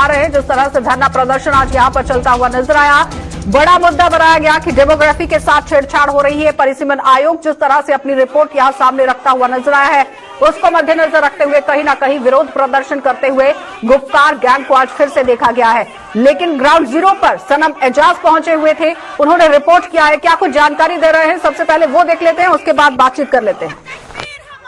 दिखा रहे हैं जिस तरह से धरना प्रदर्शन आज यहाँ पर चलता हुआ नजर आया। बड़ा मुद्दा बनाया गया कि डेमोग्राफी के साथ छेड़छाड़ हो रही है। परिसीमन आयोग जिस तरह से अपनी रिपोर्ट यहाँ सामने रखता हुआ नजर आया है, उसको मद्देनजर रखते हुए कहीं ना कहीं विरोध प्रदर्शन करते हुए गुपकार गैंग को आज फिर से देखा गया है। लेकिन ग्राउंड जीरो पर सनम एजाज पहुंचे हुए थे, उन्होंने रिपोर्ट किया है, क्या कुछ जानकारी दे रहे हैं, सबसे पहले वो देख लेते हैं, उसके बाद बातचीत कर लेते हैं।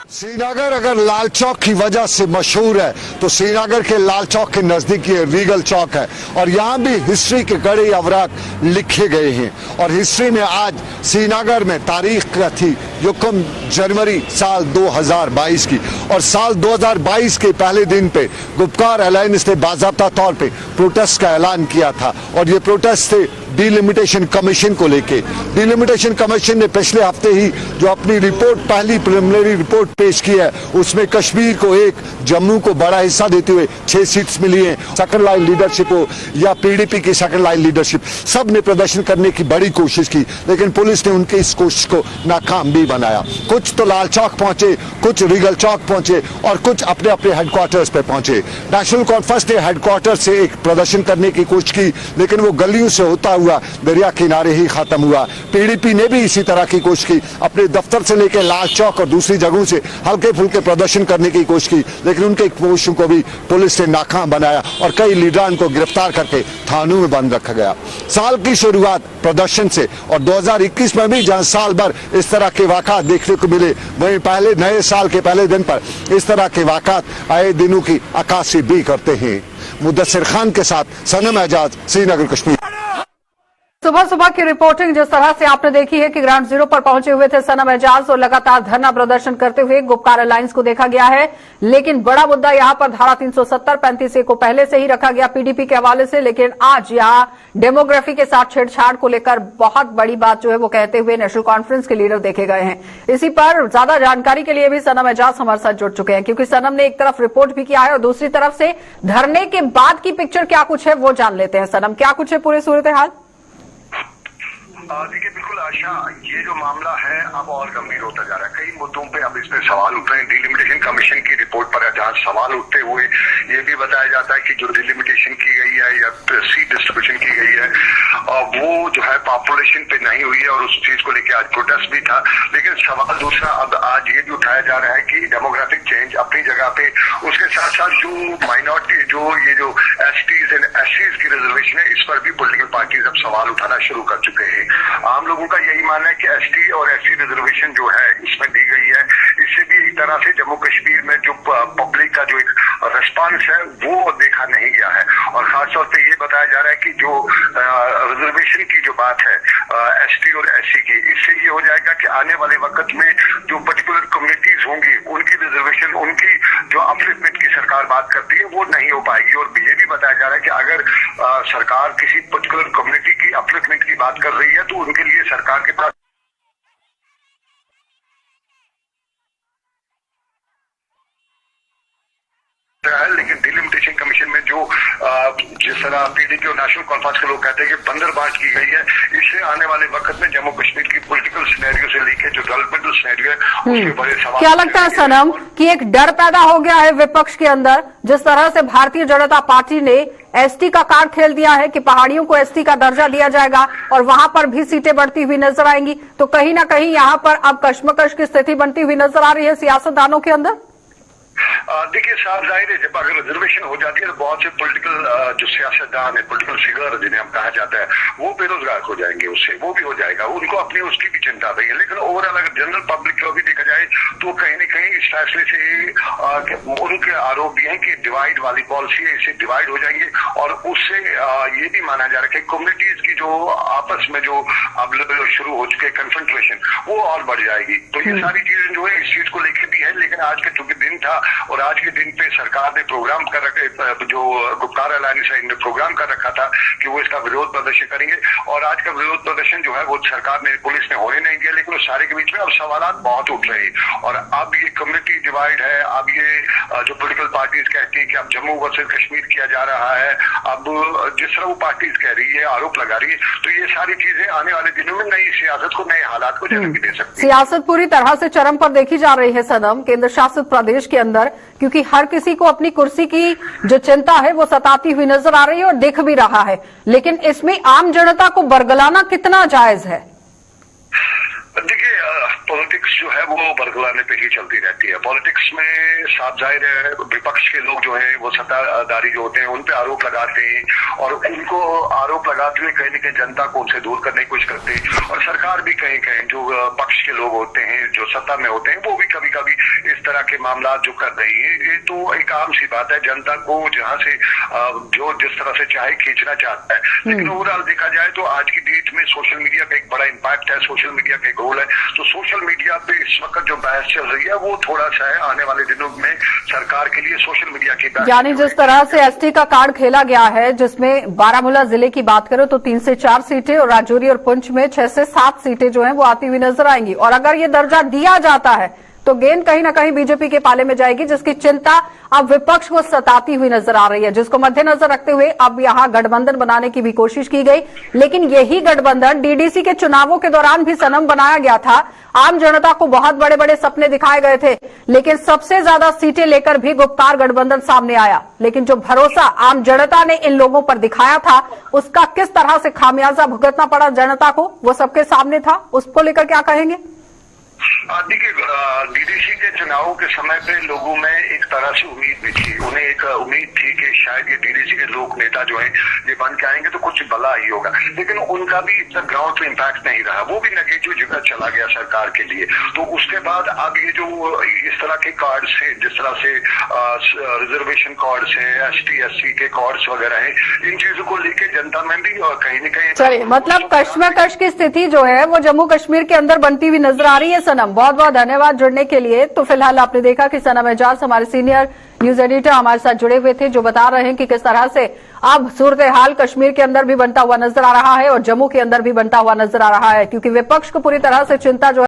श्रीनगर अगर लाल चौक की वजह से मशहूर है तो श्रीनगर के लाल चौक के नजदीक ये रीगल चौक है और यहाँ भी हिस्ट्री के कड़े अवराक लिखे गए हैं। और हिस्ट्री में आज श्रीनगर में तारीख का थी युकम जनवरी साल 2022 की, और साल 2022 के पहले दिन पे गुपकार अलायंस ने बाज़ाब्ता तौर पे प्रोटेस्ट का ऐलान किया था। और ये प्रोटेस्ट थे डिलिमिटेशन कमीशन को लेके। डिलिमिटेशन कमीशन ने पिछले हफ्ते ही जो अपनी रिपोर्ट, पहली प्रिलिमिनरी रिपोर्ट पेश की है, उसमें कश्मीर को एक, जम्मू को बड़ा हिस्सा देते हुए 6 सीट्स मिली हैं। सेकंड लाइन लीडरशिप हो या पीडीपी की सेकंड लाइन लीडरशिप, सब ने प्रदर्शन करने की बड़ी कोशिश की, लेकिन पुलिस ने उनकी इस कोशिश को नाकाम भी बनाया। कुछ तो लाल चौक पहुंचे, कुछ रीगल चौक पहुंचे और कुछ अपने अपने हेडक्वार्टर्स पे पहुंचे। नेशनल कॉन्फ्रेंस ने हेडक्वार्टर से एक प्रदर्शन करने की कोशिश की, लेकिन वो गलियों से होता हुआ दरिया किनारे ही खत्म हुआ। पीडीपी ने भी इसी तरह की कोशिश की, अपने दफ्तर से लेकर लाल चौक और दूसरी जगहों से हल्के फुल्के प्रदर्शन करने की कोशिश की, लेकिन उनके कोशिशों को भी पुलिस ने नाकाम बनाया और कई लीडरान को गिरफ्तार करके थानों में बंद रखा गया। साल की शुरुआत प्रदर्शन से, और 2021 में भी जहां साल भर इस तरह के वाक़ात देखने को मिले, वहीं पहले नए साल के पहले दिन पर इस तरह के वाक़ात आए दिनों की अक्कासी भी करते हैं। मुदस्सिर खान के साथ सनम एजाज, श्रीनगर, कश्मीर। सुबह सुबह की रिपोर्टिंग जिस तरह से आपने देखी है कि ग्राउंड जीरो पर पहुंचे हुए थे सनम एजाज और लगातार धरना प्रदर्शन करते हुए गुपकार अलायंस को देखा गया है। लेकिन बड़ा मुद्दा यहां पर धारा 370 35 को पहले से ही रखा गया पीडीपी के हवाले से, लेकिन आज यहां डेमोग्राफी के साथ छेड़छाड़ को लेकर बहुत बड़ी बात जो है वो कहते हुए नेशनल कॉन्फ्रेंस के लीडर देखे गए हैं। इसी पर ज्यादा जानकारी के लिए भी सनम एजाज हमारे साथ जुड़ चुके हैं, क्योंकि सनम ने एक तरफ रिपोर्ट भी किया है और दूसरी तरफ से धरने के बाद की पिक्चर क्या कुछ है वो जान लेते हैं। सनम, क्या कुछ है पूरी सूरत हाल? देखिए, बिल्कुल आशा, ये जो मामला है अब और गंभीर होता जा रहा है। कई मुद्दों पे अब इस पे सवाल उठ रहे हैं। डिलिमिटेशन कमीशन की रिपोर्ट पर जहाँ सवाल उठते हुए ये भी बताया जाता है कि जो डिलिमिटेशन की गई है या सीट डिस्ट्रीब्यूशन की गई है वो जो है पॉपुलेशन पे नहीं हुई है, और उस चीज को लेकर आज प्रोटेस्ट भी था। लेकिन सवाल दूसरा अब आज ये भी उठाया जा रहा है कि डेमोग्राफिक चेंज अपनी जगह पे, उसके साथ साथ जो माइनॉरिटी, ये जो एसटीज एंड एससीज की रिजर्वेशन है, इस पर भी पॉलिटिकल पार्टीज अब सवाल उठाना शुरू कर चुके हैं। आम लोगों का यही मानना है कि एसटी और एससी रिजर्वेशन जो है इसमें दी गई है, इससे भी एक तरह से जम्मू कश्मीर में जो पब्लिक का जो एक रिस्पांस है वो देखा नहीं गया है। और खासतौर पे ये बताया जा रहा है कि जो रिजर्वेशन की जो बात है एसटी और एससी की, इससे ये हो जाएगा कि आने वाले वक्त में जो पर्टिकुलर कम्युनिटीज होंगी उनकी रिजर्वेशन, उनकी जो अपलिफ्टमेंट की सरकार बात करती है वो नहीं हो पाएगी। और ये भी बताया जा रहा है कि अगर सरकार किसी पर्टिकुलर कम्युनिटी की अपलिफ्टमेंट की बात कर रही है तो उनके लिए सरकार के पास है। लेकिन डिलिमिटेशन कमीशन में जो जिस तरह पीडीपी और नेशनल कॉन्फ्रेंस के लोग कहते हैं कि बंदरबांट की गई है, इससे आने वाले वक्त में जम्मू कश्मीर की पॉलिटिकल सिनेरियो से लेकर जो डेवलपमेंटल सिनेरियो है उसके बड़े सवाल। क्या लगता है सनम कि एक डर पैदा हो गया है विपक्ष के अंदर, जिस तरह से भारतीय जनता पार्टी ने एसटी का कार्ड खेल दिया है कि पहाड़ियों को एसटी का दर्जा दिया जाएगा और वहां पर भी सीटें बढ़ती हुई नजर आएंगी, तो कहीं ना कहीं यहां पर अब कश्मकश की स्थिति बनती हुई नजर आ रही है सियासतदानों के अंदर? देखिए, साफ जाहिर है जब अगर रिजर्वेशन हो जाती है तो बहुत से पॉलिटिकल जो सियासतदान है, पॉलिटिकल फिगर जिन्हें हम कहा जाता है, वो बेरोजगार हो जाएंगे, उससे वो भी हो जाएगा, उनको अपनी उसकी भी चिंता रही है। लेकिन ओवरऑल अगर जनरल पब्लिक को भी देखा जाए तो कहीं न कहीं इस फैसले से उनके आरोप भी हैं कि डिवाइड वाली पॉलिसी है, इससे डिवाइड हो जाएंगे। और उससे ये भी माना जा रहा है कि कम्युनिटीज की जो आपस में जो अब शुरू हो चुके कन्फ्रंट्रेशन वो और बढ़ जाएगी। तो ये सारी चीजें जो है इस चीज को लेकर भी है। लेकिन आज के चूंकि दिन था और आज के दिन पे सरकार ने प्रोग्राम कर रखा, जो गुपकार अलायंस है, इन्होंने प्रोग्राम कर रखा था कि वो इसका विरोध प्रदर्शन करेंगे। और आज का विरोध प्रदर्शन जो है वो सरकार ने, पुलिस ने होने नहीं दिया। लेकिन उस सारे के बीच में अब सवाल बहुत उठ रहे चाहिए। और अब ये कम्युनिटी डिवाइड है, अब ये जो पॉलिटिकल पार्टीज कहती है कि अब जम्मू वर्सेस कश्मीर किया जा रहा है, अब जिस तरह वो पार्टीज कह रही है, आरोप लगा रही है, तो ये सारी चीजें आने वाले दिनों में नई सियासत को, नए हालात को जन्म भी दे सकती है। सियासत पूरी तरह से चरम पर देखी जा रही है सनम, केंद्र शासित प्रदेश के अंदर, क्योंकि हर किसी को अपनी कुर्सी की जो चिंता है वो सताती हुई नजर आ रही है और दिख भी रहा है। लेकिन इसमें आम जनता को बरगलाना कितना जायज है? देखिए, पॉलिटिक्स जो है वो बरगलाने पे ही चलती रहती है। पॉलिटिक्स में साफ जाहिर है विपक्ष के लोग जो हैं वो सत्ताधारी जो होते हैं उन पे आरोप लगाते हैं और उनको आरोप लगाते हुए कहीं न कहीं जनता को उनसे दूर करने की कोशिश करते हैं। और सरकार भी कहीं कहीं जो पक्ष के लोग होते हैं, जो सत्ता में होते हैं, वो भी कभी कभी इस तरह के मामला जो कर रही है। ये तो एक आम सी बात है, जनता को जहां से जो जिस तरह से चाहे खींचना चाहता है। लेकिन ओवरऑल देखा जाए तो आज की डेट में सोशल मीडिया का एक बड़ा इम्पैक्ट है, सोशल मीडिया का एक रोल है। तो सोशल मीडिया पे इस वक्त जो बहस चल रही है वो थोड़ा सा है, आने वाले दिनों में सरकार के लिए सोशल मीडिया की बहस, यानी जिस तरह से एसटी का कार्ड खेला गया है, जिसमें बारामूला जिले की बात करो तो 3 से 4 सीटें और राजौरी और पुंछ में 6 से 7 सीटें जो हैं वो आती हुई नजर आएंगी। और अगर ये दर्जा दिया जाता है तो गेंद कहीं ना कहीं बीजेपी के पाले में जाएगी, जिसकी चिंता अब विपक्ष को सताती हुई नजर आ रही है, जिसको मद्देनजर रखते हुए अब यहां गठबंधन बनाने की भी कोशिश की गई। लेकिन यही गठबंधन डीडीसी के चुनावों के दौरान भी सनम बनाया गया था। आम जनता को बहुत बड़े बड़े सपने दिखाए गए थे, लेकिन सबसे ज्यादा सीटें लेकर भी गुप्कार गठबंधन सामने आया। लेकिन जो भरोसा आम जनता ने इन लोगों पर दिखाया था, उसका किस तरह से खामियाजा भुगतना पड़ा जनता को, वो सबके सामने था। उसको लेकर क्या कहेंगे? देखिए, डीडीसी के चुनावों के समय पे लोगों में एक तरह से उम्मीद भी थी, उन्हें एक उम्मीद थी कि शायद ये डीडीसी के लोक नेता जो हैं ये बन के आएंगे तो कुछ भला ही होगा। लेकिन उनका भी इतना ग्राउंड पे इम्पैक्ट नहीं रहा, वो भी नेगेटिव जगह चला गया सरकार के लिए। तो उसके बाद अब ये जो इस तरह के कार्ड से, जिस तरह से रिजर्वेशन कार्ड है, ST SC के कार्ड्स वगैरह हैं, इन चीजों को लेके जनता में भी कहीं न कहीं, चलिए, मतलब कश्मकश की स्थिति जो है वो जम्मू कश्मीर के अंदर बनती हुई नजर आ रही है। सनम, बहुत बहुत धन्यवाद जुड़ने के लिए। तो फिलहाल आपने देखा कि सनम एजाज हमारे सीनियर न्यूज एडिटर हमारे साथ जुड़े हुए थे, जो बता रहे हैं कि किस तरह से अब सूरत हाल कश्मीर के अंदर भी बनता हुआ नजर आ रहा है और जम्मू के अंदर भी बनता हुआ नजर आ रहा है, क्योंकि विपक्ष को पूरी तरह से चिंता जो